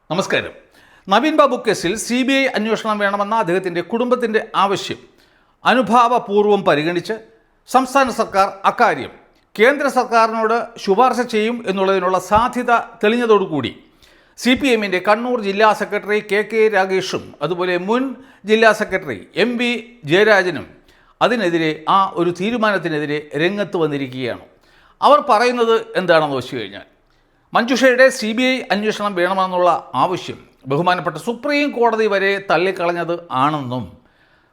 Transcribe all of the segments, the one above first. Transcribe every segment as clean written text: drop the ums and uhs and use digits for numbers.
നമസ്കാരം. നവീൻ ബാബു കേസിൽ CBI അന്വേഷണം വേണമെന്ന അദ്ദേഹത്തിൻ്റെ കുടുംബത്തിൻ്റെ ആവശ്യം അനുഭാവപൂർവ്വം പരിഗണിച്ച് സംസ്ഥാന സർക്കാർ അക്കാര്യം കേന്ദ്ര സർക്കാരിനോട് ശുപാർശ ചെയ്യും എന്നുള്ളതിനുള്ള സാധ്യത തെളിഞ്ഞതോടുകൂടി CPMൻ്റെ കണ്ണൂർ ജില്ലാ സെക്രട്ടറി KK രാഗേഷും അതുപോലെ മുൻ ജില്ലാ സെക്രട്ടറി MV ജയരാജനും അതിനെതിരെ ഒരു തീരുമാനത്തിനെതിരെ രംഗത്ത് വന്നിരിക്കുകയാണ്. അവർ പറയുന്നത് എന്താണെന്ന് വെച്ച് കഴിഞ്ഞാൽ, മഞ്ജുഷയുടെ CBI അന്വേഷണം വേണമെന്നുള്ള ആവശ്യം ബഹുമാനപ്പെട്ട സുപ്രീം കോടതി വരെ തള്ളിക്കളഞ്ഞത് ആണെന്നും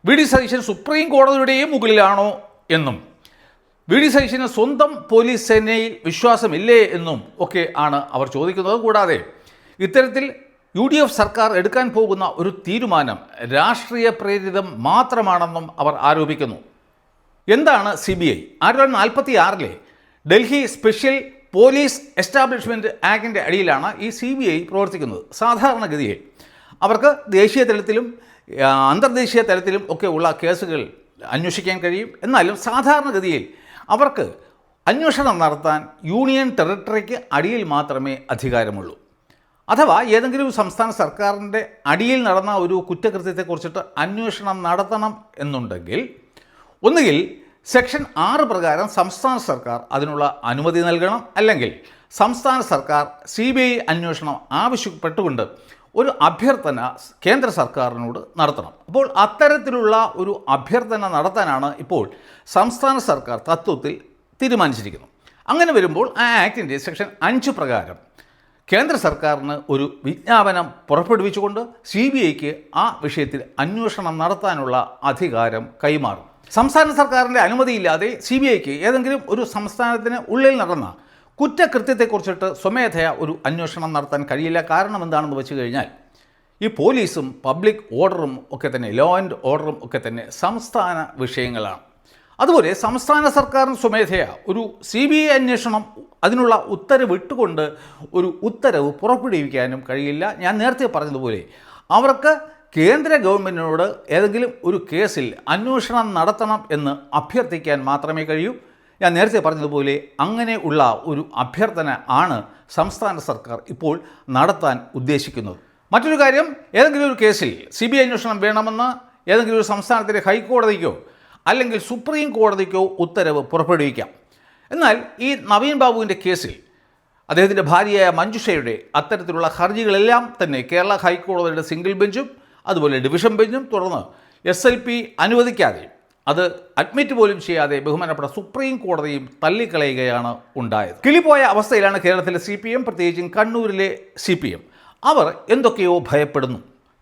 VD സതീശൻ സുപ്രീം കോടതിയുടെയും മുകളിലാണോ എന്നും VD സതീശന് സ്വന്തം പോലീസ് സേനയിൽ വിശ്വാസമില്ലേ എന്നും ഒക്കെ ആണ് അവർ ചോദിക്കുന്നത്. കൂടാതെ ഇത്തരത്തിൽ UDF സർക്കാർ എടുക്കാൻ പോകുന്ന ഒരു തീരുമാനം രാഷ്ട്രീയ പ്രേരിതം മാത്രമാണെന്നും അവർ ആരോപിക്കുന്നു. എന്താണ് CBI? 1946 Delhi special police establishment ആക്ടിൻ്റെ അടിയിലാണ് ഈ CBI പ്രവർത്തിക്കുന്നത്. സാധാരണഗതിയിൽ അവർക്ക് ദേശീയ തലത്തിലും അന്തർദേശീയ തലത്തിലും ഒക്കെ ഉള്ള കേസുകൾ അന്വേഷിക്കാൻ കഴിയും. എന്നാലും സാധാരണഗതിയിൽ അവർക്ക് അന്വേഷണം നടത്താൻ യൂണിയൻ ടെറിട്ടറിക്ക് അടിയിൽ മാത്രമേ അധികാരമുള്ളൂ. അഥവാ ഏതെങ്കിലും സംസ്ഥാന സർക്കാരിൻ്റെ അടിയിൽ നടന്ന ഒരു കുറ്റകൃത്യത്തെക്കുറിച്ചിട്ട് അന്വേഷണം നടത്തണം എന്നുണ്ടെങ്കിൽ ഒന്നുകിൽ സെക്ഷൻ 6 പ്രകാരം സംസ്ഥാന സർക്കാർ അതിനുള്ള അനുമതി നൽകണം, അല്ലെങ്കിൽ സംസ്ഥാന സർക്കാർ CBI അന്വേഷണം ആവശ്യപ്പെട്ടുകൊണ്ട് ഒരു അഭ്യർത്ഥന കേന്ദ്ര സർക്കാരിനോട് നടത്തണം. അപ്പോൾ അത്തരത്തിലുള്ള ഒരു അഭ്യർത്ഥന നടത്താനാണ് ഇപ്പോൾ സംസ്ഥാന സർക്കാർ തത്വത്തിൽ തീരുമാനിച്ചിരിക്കുന്നത്. അങ്ങനെ വരുമ്പോൾ ആ ആക്ടിൻ്റെ സെക്ഷൻ 5 പ്രകാരം കേന്ദ്ര സർക്കാരിന് ഒരു വിജ്ഞാപനം പുറപ്പെടുവിച്ചുകൊണ്ട് CBIക്ക് ആ വിഷയത്തിൽ അന്വേഷണം നടത്താനുള്ള അധികാരം കൈമാറും. സംസ്ഥാന സർക്കാരിൻ്റെ അനുമതിയില്ലാതെ CBIക്ക് ഏതെങ്കിലും ഒരു സംസ്ഥാനത്തിന് ഉള്ളിൽ നടന്ന കുറ്റകൃത്യത്തെക്കുറിച്ചിട്ട് സ്വമേധയാ ഒരു അന്വേഷണം നടത്താൻ കഴിയില്ല. കാരണം എന്താണെന്ന് വെച്ച് കഴിഞ്ഞാൽ, ഈ പോലീസും പബ്ലിക് ഓർഡറും ഒക്കെ തന്നെ, ലോ ആൻഡ് ഓർഡറും ഒക്കെ തന്നെ സംസ്ഥാന വിഷയങ്ങളാണ്. അതുപോലെ സംസ്ഥാന സർക്കാരിന് സ്വമേധയാ ഒരു CBI അന്വേഷണം അതിനുള്ള ഉത്തരവ് ഇട്ടുകൊണ്ട് ഒരു ഉത്തരവ് പുറപ്പെടുവിക്കാനും കഴിയില്ല. ഞാൻ നേരത്തെ പറഞ്ഞതുപോലെ അവർക്ക് കേന്ദ്ര ഗവൺമെൻറ്റിനോട് ഏതെങ്കിലും ഒരു കേസിൽ അന്വേഷണം നടത്തണം എന്ന് അഭ്യർത്ഥിക്കാൻ മാത്രമേ കഴിയൂ. ഞാൻ നേരത്തെ പറഞ്ഞതുപോലെ അങ്ങനെ ഉള്ള ഒരു അഭ്യർത്ഥന ആണ് സംസ്ഥാന സർക്കാർ ഇപ്പോൾ നടത്താൻ ഉദ്ദേശിക്കുന്നത്. മറ്റൊരു കാര്യം, ഏതെങ്കിലും ഒരു കേസിൽ CBI അന്വേഷണം വേണമെന്ന് ഏതെങ്കിലും ഒരു സംസ്ഥാനത്തിൻ്റെ ഹൈക്കോടതിക്കോ അല്ലെങ്കിൽ സുപ്രീം കോടതിക്കോ ഉത്തരവ് പുറപ്പെടുവിക്കാം. എന്നാൽ ഈ നവീൻ ബാബുവിൻ്റെ കേസിൽ അദ്ദേഹത്തിൻ്റെ ഭാര്യയായ മഞ്ജുഷയുടെ അത്തരത്തിലുള്ള ഹർജികളെല്ലാം തന്നെ കേരള ഹൈക്കോടതിയുടെ സിംഗിൾ ബെഞ്ചും അതുപോലെ ഡിവിഷൻ ബെഞ്ചും തുടർന്ന് SLP അനുവദിക്കാതെ, അത് അഡ്മിറ്റ് പോലും ചെയ്യാതെ ബഹുമാനപ്പെട്ട സുപ്രീം കോടതിയും തള്ളിക്കളയുകയാണ് ഉണ്ടായത്. കിളിപോയ അവസ്ഥയിലാണ് കേരളത്തിലെ CPM, പ്രത്യേകിച്ചും കണ്ണൂരിലെ CPM. അവർ എന്തൊക്കെയോ ഭയപ്പെടുന്നു.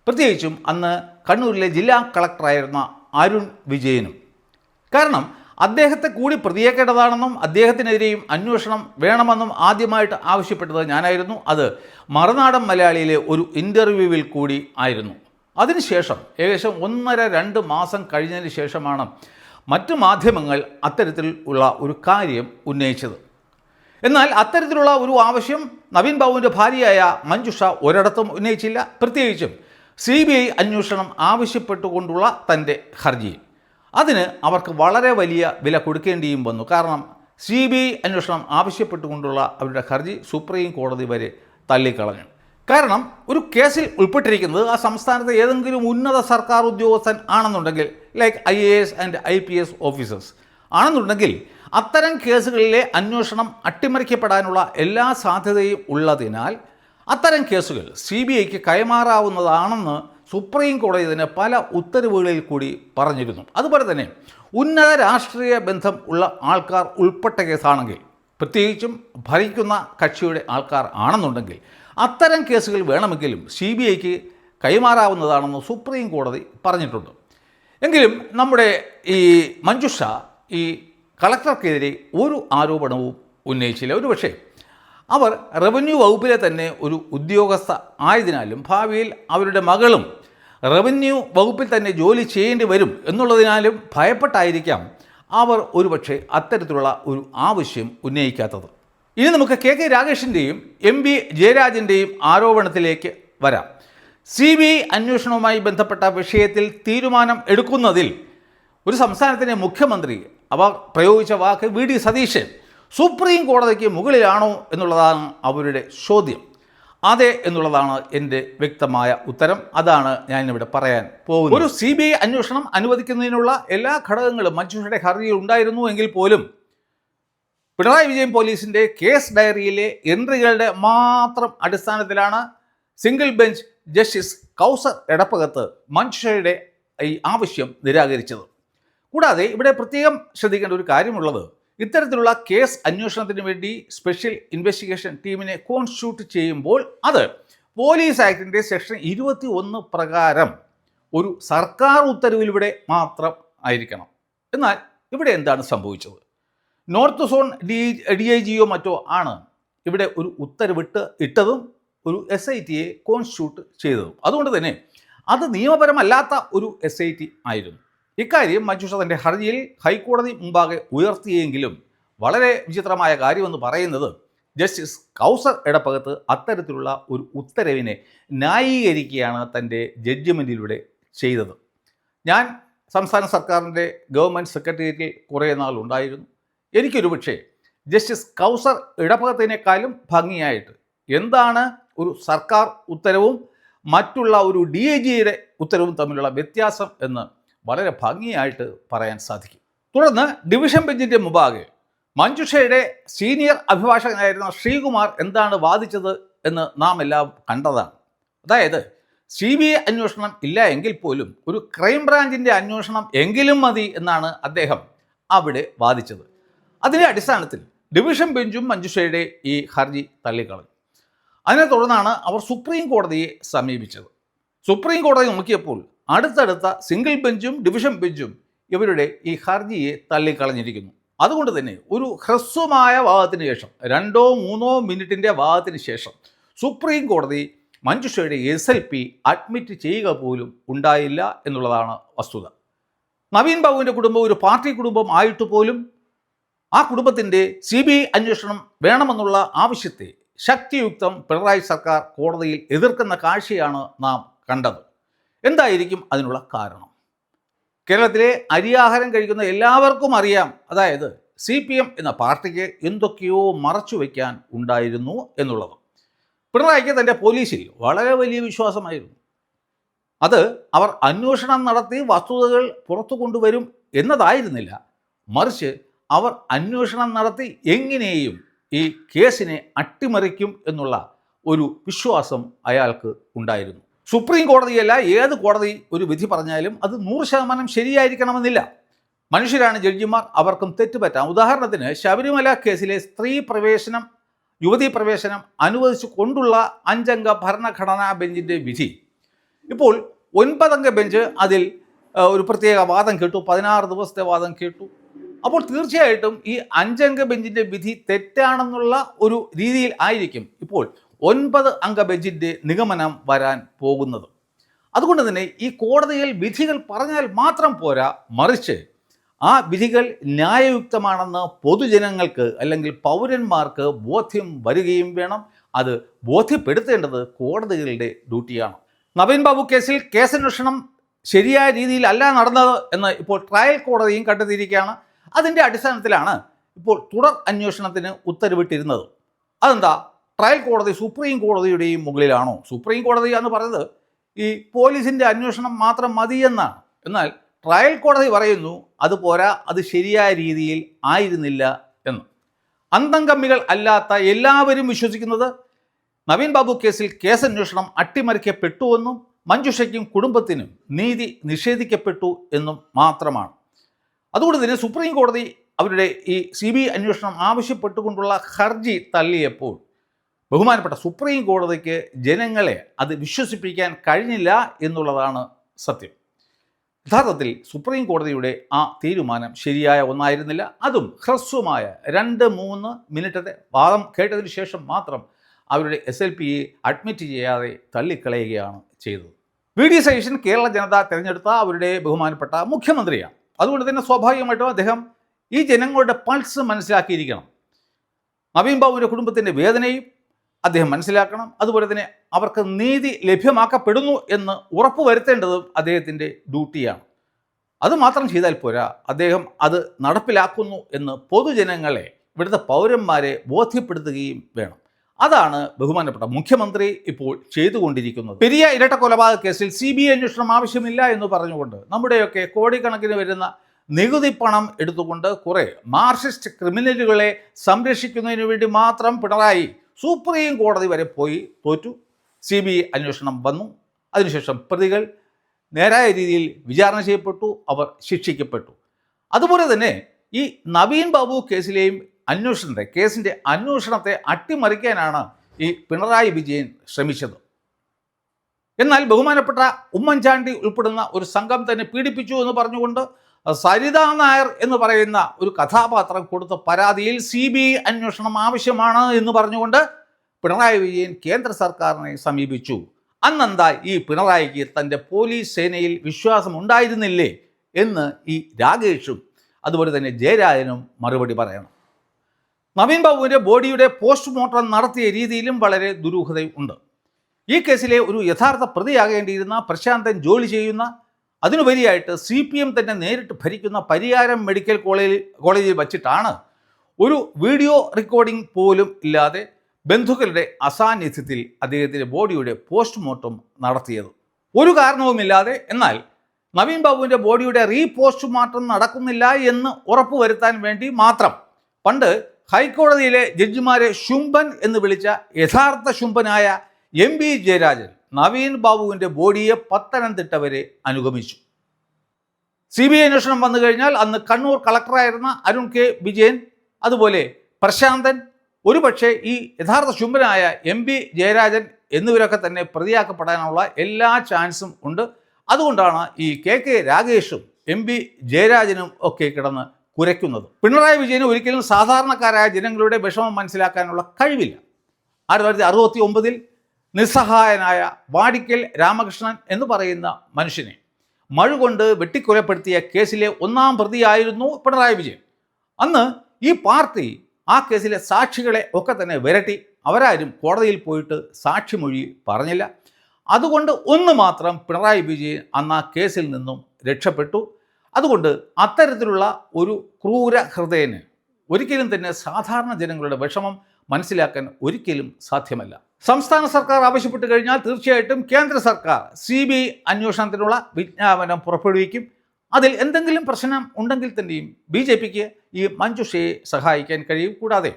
പ്രത്യേകിച്ചും അന്ന് കണ്ണൂരിലെ ജില്ലാ കളക്ടറായിരുന്ന അരുൺ വിജയനും. കാരണം അദ്ദേഹത്തെ കൂടി പ്രതിയേക്കേണ്ടതാണെന്നും അദ്ദേഹത്തിനെതിരെയും അന്വേഷണം വേണമെന്നും ആദ്യമായിട്ട് ആവശ്യപ്പെട്ടത് ഞാനായിരുന്നു. അത് മറുനാടൻ മലയാളിയിലെ ഒരു ഇൻ്റർവ്യൂവിൽ കൂടി ആയിരുന്നു. അതിനുശേഷം ഏകദേശം 1.5-2 മാസം കഴിഞ്ഞതിന് ശേഷമാണ് മറ്റു മാധ്യമങ്ങൾ അത്തരത്തിൽ ഉള്ള ഒരു കാര്യം ഉന്നയിച്ചത്. എന്നാൽ അത്തരത്തിലുള്ള ഒരു ആവശ്യം നവീൻ ബാബുവിൻ്റെ ഭാര്യയായ മഞ്ജുഷ ഒരിടത്തും ഉന്നയിച്ചില്ല. പ്രത്യേകിച്ചും CBI അന്വേഷണം ആവശ്യപ്പെട്ടുകൊണ്ടുള്ള തൻ്റെ ഹർജിയിൽ അതിന് അവർക്ക് വളരെ വലിയ വില കൊടുക്കേണ്ടിയും വന്നു. കാരണം CBI അന്വേഷണം ആവശ്യപ്പെട്ടുകൊണ്ടുള്ള അവരുടെ ഹർജി സുപ്രീം കോടതി വരെ തള്ളിക്കളഞ്ഞു. കാരണം ഒരു കേസിൽ ഉൾപ്പെട്ടിരിക്കുന്നത് ആ സംസ്ഥാനത്തെ ഏതെങ്കിലും ഉന്നത സർക്കാർ ഉദ്യോഗസ്ഥൻ ആണെന്നുണ്ടെങ്കിൽ, like IAS and IPS officers ആണെന്നുണ്ടെങ്കിൽ, അത്തരം കേസുകളിലെ അന്വേഷണം അട്ടിമറിക്കപ്പെടാനുള്ള എല്ലാ സാധ്യതയും ഉള്ളതിനാൽ അത്തരം കേസുകൾ CBIക്ക് കൈമാറാവുന്നതാണെന്ന് സുപ്രീം കോടതി തന്നെ പല ഉത്തരവുകളിൽ കൂടി പറഞ്ഞിരുന്നു. അതുപോലെ തന്നെ ഉന്നത രാഷ്ട്രീയ ബന്ധം ഉള്ള ആൾക്കാർ ഉൾപ്പെട്ട കേസാണെങ്കിൽ, പ്രത്യേകിച്ചും ഭരിക്കുന്ന കക്ഷിയുടെ ആൾക്കാർ ആണെന്നുണ്ടെങ്കിൽ, അത്തരം കേസുകൾ വേണമെങ്കിലും CBIക്ക് കൈമാറാവുന്നതാണെന്ന് സുപ്രീം കോടതി പറഞ്ഞിട്ടുണ്ട്. എങ്കിലും നമ്മുടെ ഈ മഞ്ജുഷ ഈ കളക്ടർക്കെതിരെ ഒരു ആരോപണവും ഉന്നയിച്ചില്ല. ഒരുപക്ഷെ അവർ റവന്യൂ വകുപ്പിലെ തന്നെ ഒരു ഉദ്യോഗസ്ഥ ആയതിനാലും ഭാവിയിൽ അവരുടെ മകളും റവന്യൂ വകുപ്പിൽ തന്നെ ജോലി ചെയ്യേണ്ടി വരും എന്നുള്ളതിനാലും ഭയപ്പെട്ടായിരിക്കാം അവർ ഒരുപക്ഷെ അത്തരത്തിലുള്ള ഒരു ആവശ്യം ഉന്നയിക്കാത്തത്. ഇനി നമുക്ക് KK രാഗേഷിൻ്റെയും MV ജയരാജൻ്റെയും ആരോപണത്തിലേക്ക് വരാം. CBI അന്വേഷണവുമായി ബന്ധപ്പെട്ട വിഷയത്തിൽ തീരുമാനം എടുക്കുന്നതിൽ ഒരു സംസ്ഥാനത്തിൻ്റെ മുഖ്യമന്ത്രി അവർ പ്രയോഗിച്ച വാക്ക് VD സതീശൻ സുപ്രീം കോടതിക്ക് മുകളിലാണോ എന്നുള്ളതാണ് അവരുടെ ചോദ്യം. അതെ എന്നുള്ളതാണ് എൻ്റെ വ്യക്തമായ ഉത്തരം. അതാണ് ഞാനിവിടെ പറയാൻ പോകുന്നത്. ഒരു CBI അന്വേഷണം അനുവദിക്കുന്നതിനുള്ള എല്ലാ ഘടകങ്ങളും മഞ്ജുഷയുടെ ഹർജിയിൽ ഉണ്ടായിരുന്നു എങ്കിൽ പോലും പിണറായി വിജയൻ പോലീസിൻ്റെ കേസ് ഡയറിയിലെ എൻട്രികളുടെ മാത്രം അടിസ്ഥാനത്തിലാണ് സിംഗിൾ ബെഞ്ച് ജസ്റ്റിസ് കൗസർ എടപ്പകത്ത് മഞ്ജുഷയുടെ ഈ ആവശ്യം നിരാകരിച്ചത്. കൂടാതെ ഇവിടെ പ്രത്യേകം ശ്രദ്ധിക്കേണ്ട ഒരു കാര്യമുള്ളത്, ഇത്തരത്തിലുള്ള കേസ് അന്വേഷണത്തിന് വേണ്ടി സ്പെഷ്യൽ ഇൻവെസ്റ്റിഗേഷൻ ടീമിനെ കോൺസ്റ്റിറ്റ്യൂട്ട് ചെയ്യുമ്പോൾ അത് പോലീസ് ആക്ടിൻ്റെ സെക്ഷൻ 21 പ്രകാരം ഒരു സർക്കാർ ഉത്തരവിലൂടെ മാത്രം ആയിരിക്കണം. എന്നാൽ ഇവിടെ എന്താണ് സംഭവിച്ചത്? നോർത്ത് സോൺ DIGയോ മറ്റോ ആണ് ഇവിടെ ഒരു ഉത്തരവിട്ട് ഇട്ടതും ഒരു SITയെ കോൺസ്റ്റിറ്റ്യൂട്ട് ചെയ്തതും. അതുകൊണ്ട് തന്നെ അത് നിയമപരമല്ലാത്ത ഒരു SIT ആയിരുന്നു. ഇക്കാര്യം മഞ്ജുഷ തൻ്റെ ഹർജിയിൽ ഹൈക്കോടതി മുമ്പാകെ ഉയർത്തിയെങ്കിലും വളരെ വിചിത്രമായ കാര്യമെന്ന് പറയുന്നത് ജസ്റ്റിസ് കൗസർ എടപ്പകത്ത് അത്തരത്തിലുള്ള ഒരു ഉത്തരവിനെ ന്യായീകരിക്കുകയാണ് തൻ്റെ ജഡ്ജ്മെൻറ്റിലൂടെ ചെയ്തത്. ഞാൻ സംസ്ഥാന സർക്കാരിൻ്റെ ഗവൺമെൻറ് സെക്രട്ടേറിയറ്റിൽ കുറേ നാളുണ്ടായിരുന്നു. എനിക്കൊരു പക്ഷേ ജസ്റ്റിസ് കൗസർ ഇടപ്പകത്തിനേക്കാളും ഭംഗിയായിട്ട് എന്താണ് ഒരു സർക്കാർ ഉത്തരവും മറ്റുള്ള ഒരു DIGയുടെ ഉത്തരവും തമ്മിലുള്ള വ്യത്യാസം എന്ന് വളരെ ഭംഗിയായിട്ട് പറയാൻ സാധിക്കും. തുടർന്ന് ഡിവിഷൻ ബെഞ്ചിൻ്റെ മുമ്പാകെ മഞ്ജുഷയുടെ സീനിയർ അഭിഭാഷകനായിരുന്ന ശ്രീകുമാർ എന്താണ് വാദിച്ചത് എന്ന് നാം എല്ലാം കണ്ടതാണ്. അതായത് CBI അന്വേഷണം ഇല്ല എങ്കിൽ പോലും ഒരു ക്രൈംബ്രാഞ്ചിൻ്റെ അന്വേഷണം എങ്കിലും മതി എന്നാണ് അദ്ദേഹം അവിടെ വാദിച്ചത്. അതിൻ്റെ അടിസ്ഥാനത്തിൽ ഡിവിഷൻ ബെഞ്ചും മഞ്ജുഷയുടെ ഈ ഹർജി തള്ളിക്കളഞ്ഞു. അതിനെ തുടർന്നാണ് അവർ സുപ്രീം കോടതിയെ സമീപിച്ചത്. സുപ്രീം കോടതി നോക്കിയപ്പോൾ അടുത്തടുത്ത സിംഗിൾ ബെഞ്ചും ഡിവിഷൻ ബെഞ്ചും ഇവരുടെ ഈ ഹർജിയെ തള്ളിക്കളഞ്ഞിരിക്കുന്നു. അതുകൊണ്ട് തന്നെ ഒരു ഹ്രസ്വമായ വാദത്തിന് ശേഷം 2-3 മിനിറ്റിൻ്റെ വാദത്തിന് ശേഷം സുപ്രീം കോടതി മഞ്ജുഷയുടെ SLP അഡ്മിറ്റ് ചെയ്യുക പോലും ഉണ്ടായില്ല എന്നുള്ളതാണ് വസ്തുത. നവീൻ ബാബുവിൻ്റെ കുടുംബം ഒരു പാർട്ടി കുടുംബം ആയിട്ട് പോലും ആ കുടുംബത്തിൻ്റെ CBI അന്വേഷണം വേണമെന്നുള്ള ആവശ്യത്തെ ശക്തിയുക്തം പിണറായി സർക്കാർ കോടതിയിൽ എതിർക്കുന്ന കാഴ്ചയാണ് നാം കണ്ടത്. എന്തായിരിക്കും അതിനുള്ള കാരണം? കേരളത്തിലെ അരിയാഹാരം കഴിക്കുന്ന എല്ലാവർക്കും അറിയാം. അതായത് CPM എന്ന പാർട്ടിക്ക് എന്തൊക്കെയോ മറച്ചു വയ്ക്കാൻ ഉണ്ടായിരുന്നു എന്നുള്ളത്. പിണറായിക്ക് തൻ്റെ പോലീസിൽ വളരെ വലിയ വിശ്വാസമായിരുന്നു. അത് അവർ അന്വേഷണം നടത്തി വസ്തുതകൾ പുറത്തു കൊണ്ടുവരും എന്നതായിരുന്നില്ല, മറിച്ച് അവർ അന്വേഷണം നടത്തി എങ്ങനെയും ഈ കേസിനെ അട്ടിമറിക്കും എന്നുള്ള ഒരു വിശ്വാസം അയാൾക്ക് ഉണ്ടായിരുന്നു. സുപ്രീം കോടതിയല്ല ഏത് കോടതി ഒരു വിധി പറഞ്ഞാലും അത് 100% ശരിയായിരിക്കണമെന്നില്ല. മനുഷ്യരാണ് ജഡ്ജിമാർ, അവർക്കും തെറ്റുപറ്റാം. ഉദാഹരണത്തിന് ശബരിമല കേസിലെ സ്ത്രീ പ്രവേശനം, യുവതീ പ്രവേശനം അനുവദിച്ചു കൊണ്ടുള്ള 5-അംഗ ഭരണഘടനാ ബെഞ്ചിൻ്റെ വിധി ഇപ്പോൾ 9-അംഗ ബെഞ്ച് അതിൽ ഒരു പ്രത്യേക വാദം കേട്ടു, 16 ദിവസത്തെ വാദം കേട്ടു. അപ്പോൾ തീർച്ചയായിട്ടും ഈ 5-അംഗ ബെഞ്ചിൻ്റെ വിധി തെറ്റാണെന്നുള്ള ഒരു രീതിയിൽ ആയിരിക്കും ഇപ്പോൾ 9-അംഗ ബെഞ്ചിൻ്റെ നിഗമനം വരാൻ പോകുന്നത്. അതുകൊണ്ട് തന്നെ ഈ കോടതിയിൽ വിധികൾ പറഞ്ഞാൽ മാത്രം പോരാ, മറിച്ച് ആ വിധികൾ ന്യായയുക്തമാണെന്ന് പൊതുജനങ്ങൾക്ക് അല്ലെങ്കിൽ പൗരന്മാർക്ക് ബോധ്യം വരികയും വേണം. അത് ബോധ്യപ്പെടുത്തേണ്ടത് കോടതികളുടെ ഡ്യൂട്ടിയാണ്. നവീൻ ബാബു കേസിൽ കേസന്വേഷണം ശരിയായ രീതിയിലല്ല നടന്നത് എന്ന് ഇപ്പോൾ ട്രയൽ കോടതിയും കണ്ടെത്തിയിരിക്കുകയാണ്. അതിൻ്റെ അടിസ്ഥാനത്തിലാണ് ഇപ്പോൾ തുടർ അന്വേഷണത്തിന് ഉത്തരവിട്ടിരുന്നത്. അതെന്താ? ട്രയൽ കോടതി സുപ്രീം കോടതിയുടെയും മുകളിലാണോ? സുപ്രീം കോടതി എന്ന് പറയുന്നത് ഈ പോലീസിൻ്റെ അന്വേഷണം മാത്രം മതിയെന്നാണ്. എന്നാൽ ട്രയൽ കോടതി പറയുന്നു അത് പോരാ, അത് ശരിയായ രീതിയിൽ ആയിരുന്നില്ല എന്ന്. അന്തംകമ്മികൾ അല്ലാത്ത എല്ലാവരും വിശ്വസിക്കുന്നത് നവീൻ ബാബു കേസിൽ കേസന്വേഷണം അട്ടിമറിക്കപ്പെട്ടുവെന്നും മഞ്ജുഷയ്ക്കും കുടുംബത്തിനും നീതി നിഷേധിക്കപ്പെട്ടു എന്നും മാത്രമാണ്. അതുകൊണ്ട് തന്നെ സുപ്രീം കോടതി അവരുടെ ഈ CBI അന്വേഷണം ആവശ്യപ്പെട്ടുകൊണ്ടുള്ള ഹർജി തള്ളിയപ്പോൾ ബഹുമാനപ്പെട്ട സുപ്രീം കോടതിക്ക് ജനങ്ങളെ അത് വിശ്വസിപ്പിക്കാൻ കഴിഞ്ഞില്ല എന്നുള്ളതാണ് സത്യം. യഥാർത്ഥത്തിൽ സുപ്രീം കോടതിയുടെ ആ തീരുമാനം ശരിയായ ഒന്നായിരുന്നില്ല. അതും ഹ്രസ്വമായ 2-3 മിനിറ്റത്തെ വാദം കേട്ടതിന് ശേഷം മാത്രം അവരുടെ SLPയെ അഡ്മിറ്റ് ചെയ്യാതെ തള്ളിക്കളയുകയാണ് ചെയ്തത്. VD സതീശൻ കേരള ജനത തിരഞ്ഞെടുത്ത അവരുടെ ബഹുമാനപ്പെട്ട മുഖ്യമന്ത്രിയാണ്. അതുകൊണ്ട് തന്നെ സ്വാഭാവികമായിട്ടും അദ്ദേഹം ഈ ജനങ്ങളുടെ പൾസ് മനസ്സിലാക്കിയിരിക്കണം. നവീൻ ബാബുവിൻ്റെ കുടുംബത്തിൻ്റെ വേദനയും അദ്ദേഹം മനസ്സിലാക്കണം. അതുപോലെ തന്നെ അവർക്ക് നീതി ലഭ്യമാക്കപ്പെടുന്നു എന്ന് ഉറപ്പുവരുത്തേണ്ടതും അദ്ദേഹത്തിൻ്റെ ഡ്യൂട്ടിയാണ്. അതുമാത്രം ചെയ്താൽ പോരാ, അദ്ദേഹം അത് നടപ്പിലാക്കുന്നു എന്ന് പൊതുജനങ്ങളെ, ഇവിടുത്തെ പൗരന്മാരെ ബോധ്യപ്പെടുത്തുകയും വേണം. അതാണ് ബഹുമാനപ്പെട്ട മുഖ്യമന്ത്രി ഇപ്പോൾ ചെയ്തുകൊണ്ടിരിക്കുന്നത്. പെരിയ ഇരട്ട കൊലപാതക കേസിൽ CBI അന്വേഷണം ആവശ്യമില്ല എന്ന് പറഞ്ഞുകൊണ്ട് നമ്മുടെയൊക്കെ കോടിക്കണക്കിന് വരുന്ന നികുതി പണം എടുത്തുകൊണ്ട് കുറേ മാർക്സിസ്റ്റ് ക്രിമിനലുകളെ സംരക്ഷിക്കുന്നതിന് വേണ്ടി മാത്രം പിണറായി സുപ്രീം കോടതി വരെ പോയി തോറ്റു. CBI അന്വേഷണം വന്നു. അതിനുശേഷം പ്രതികൾ നേരായ രീതിയിൽ വിചാരണ ചെയ്യപ്പെട്ടു, അവർ ശിക്ഷിക്കപ്പെട്ടു. അതുപോലെ തന്നെ ഈ നവീൻ ബാബു കേസിലെയും കേസിൻ്റെ അന്വേഷണത്തെ അട്ടിമറിക്കാനാണ് ഈ പിണറായി വിജയൻ ശ്രമിച്ചത്. എന്നാൽ ബഹുമാനപ്പെട്ട ഉമ്മൻചാണ്ടി ഉൾപ്പെടുന്ന ഒരു സംഘം തന്നെ പീഡിപ്പിച്ചു എന്ന് പറഞ്ഞുകൊണ്ട് സരിതാ നായർ എന്ന് പറയുന്ന ഒരു കഥാപാത്രം കൊടുത്ത പരാതിയിൽ CBI അന്വേഷണം ആവശ്യമാണ് എന്ന് പറഞ്ഞുകൊണ്ട് പിണറായി വിജയൻ കേന്ദ്ര സർക്കാരിനെ സമീപിച്ചു. അന്നെന്താ ഈ പിണറായിക്ക് തൻ്റെ പോലീസ് സേനയിൽ വിശ്വാസം ഉണ്ടായിരുന്നില്ലേ എന്ന് ഈ രാഗേഷും അതുപോലെ തന്നെ ജയരാജനും മറുപടി പറയണം. നവീൻ ബാബുവിൻ്റെ ബോഡിയുടെ പോസ്റ്റ്മോർട്ടം നടത്തിയ രീതിയിലും വളരെ ദുരൂഹതയുണ്ട്. ഈ കേസിലെ ഒരു യഥാർത്ഥ പ്രതിയാകേണ്ടിയിരുന്ന പ്രശാന്തൻ ജോലി ചെയ്യുന്ന, അതിനുപരിയായിട്ട് CPM തന്നെ നേരിട്ട് ഭരിക്കുന്ന പരിയാരം മെഡിക്കൽ കോളേജിൽ വച്ചിട്ടാണ് ഒരു വീഡിയോ റെക്കോർഡിംഗ് പോലും ഇല്ലാതെ ബന്ധുക്കളുടെ അസാന്നിധ്യത്തിൽ അദ്ദേഹത്തിൻ്റെ ബോഡിയുടെ പോസ്റ്റ്മോർട്ടം നടത്തിയത്. ഒരു കാരണവുമില്ലാതെ. എന്നാൽ നവീൻ ബാബുവിൻ്റെ ബോഡിയുടെ പോസ്റ്റ്മോർട്ടം നടക്കുന്നില്ല എന്ന് ഉറപ്പുവരുത്താൻ വേണ്ടി മാത്രം പണ്ട് ഹൈക്കോടതിയിലെ ജഡ്ജിമാരെ ശുംഭൻ എന്ന് വിളിച്ച യഥാർത്ഥ ശുംഭനായ MB ജയരാജൻ നവീൻ ബാബുവിൻ്റെ ബോഡിയെ പത്തനംതിട്ട വരെ അനുഗമിച്ചു. CBI അന്വേഷണം വന്നു കഴിഞ്ഞാൽ അന്ന് കണ്ണൂർ കളക്ടറായിരുന്ന അരുൺ K. വിജയൻ, അതുപോലെ പ്രശാന്തൻ, ഒരുപക്ഷെ ഈ യഥാർത്ഥ ശുംഭനായ MB ജയരാജൻ എന്നിവരൊക്കെ തന്നെ പ്രതിയാക്കപ്പെടാനുള്ള എല്ലാ ചാൻസും ഉണ്ട്. അതുകൊണ്ടാണ് ഈ KK രാഗേഷും MB ജയരാജനും ഒക്കെ കിടന്ന് കുരയ്ക്കുന്നത്. പിണറായി വിജയന് ഒരിക്കലും സാധാരണക്കാരായ ജനങ്ങളുടെ വിഷമം മനസ്സിലാക്കാനുള്ള കഴിവില്ല. 1969 നിസ്സഹായനായ വാടിക്കൽ രാമകൃഷ്ണൻ എന്ന് പറയുന്ന മനുഷ്യനെ മഴുകൊണ്ട് വെട്ടിക്കൊലപ്പെടുത്തിയ കേസിലെ ഒന്നാം പ്രതിയായിരുന്നു പിണറായി വിജയൻ. അന്ന് ഈ പാർട്ടി ആ കേസിലെ സാക്ഷികളെ ഒക്കെ തന്നെ വിരട്ടി. അവരാരും കോടതിയിൽ പോയിട്ട് സാക്ഷിമൊഴി പറഞ്ഞില്ല. അതുകൊണ്ട് ഒന്ന് മാത്രം പിണറായി വിജയൻ അന്ന് ആ കേസിൽ നിന്നും രക്ഷപ്പെട്ടു. അതുകൊണ്ട് അത്തരത്തിലുള്ള ഒരു ക്രൂര ഹൃദയന് ഒരിക്കലും തന്നെ സാധാരണ ജനങ്ങളുടെ വിഷമം മനസ്സിലാക്കാൻ ഒരിക്കലും സാധ്യമല്ല. സംസ്ഥാന സർക്കാർ ആവശ്യപ്പെട്ട് കഴിഞ്ഞാൽ തീർച്ചയായിട്ടും കേന്ദ്ര സർക്കാർ CBI അന്വേഷണത്തിനുള്ള വിജ്ഞാപനം പുറപ്പെടുവിക്കും. അതിൽ എന്തെങ്കിലും പ്രശ്നം ഉണ്ടെങ്കിൽ തന്നെയും BJPക്ക് ഈ മഞ്ജുഷയെ സഹായിക്കാൻ കഴിയും. കൂടാതെ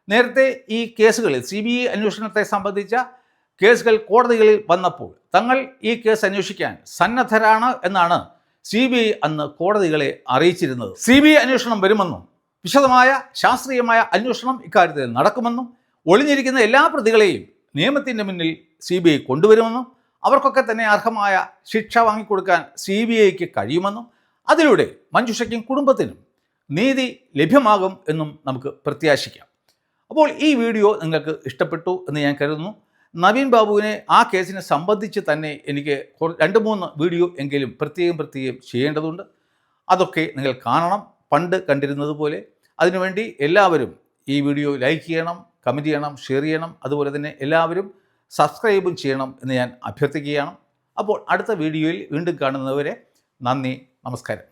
നേരത്തെ ഈ കേസുകളിൽ CBI അന്വേഷണത്തെ സംബന്ധിച്ച കേസുകൾ കോടതികളിൽ വന്നപ്പോൾ തങ്ങൾ ഈ കേസ് അന്വേഷിക്കാൻ സന്നദ്ധരാണ് എന്നാണ് CBI അന്ന് കോടതികളെ അറിയിച്ചിരുന്നത്. CBI അന്വേഷണം വരുമെന്നും വിശദമായ ശാസ്ത്രീയമായ അന്വേഷണം ഇക്കാര്യത്തിൽ നടക്കുമെന്നും ഒളിഞ്ഞിരിക്കുന്ന എല്ലാ പ്രതികളെയും നിയമത്തിൻ്റെ മുന്നിൽ CBI കൊണ്ടുവരുമെന്നും അവർക്കൊക്കെ തന്നെ അർഹമായ ശിക്ഷ വാങ്ങിക്കൊടുക്കാൻ CBIക്ക് കഴിയുമെന്നും അതിലൂടെ മഞ്ജുഷയ്ക്കും കുടുംബത്തിനും നീതി ലഭ്യമാകും എന്നും നമുക്ക് പ്രത്യാശിക്കാം. അപ്പോൾ ഈ വീഡിയോ നിങ്ങൾക്ക് ഇഷ്ടപ്പെട്ടു എന്ന് ഞാൻ കരുതുന്നു. നവീൻ ബാബുവിനെ ആ കേസിനെ സംബന്ധിച്ച് തന്നെ എനിക്ക് 2-3 വീഡിയോ എങ്കിലും പ്രത്യേകം ചെയ്യേണ്ടതുണ്ട്. അതൊക്കെ നിങ്ങൾ കാണണം, പണ്ട് കണ്ടിരുന്നത് പോലെ. അതിനുവേണ്ടി എല്ലാവരും ഈ വീഡിയോ ലൈക്ക് ചെയ്യണം, കമൻറ്റ് ചെയ്യണം, ഷെയർ ചെയ്യണം. അതുപോലെ തന്നെ എല്ലാവരും സബ്സ്ക്രൈബും ചെയ്യണം എന്ന് ഞാൻ അഭ്യർത്ഥിക്കുകയാണ്. അപ്പോൾ അടുത്ത വീഡിയോയിൽ വീണ്ടും കാണുന്നവരെ നന്ദി, നമസ്കാരം.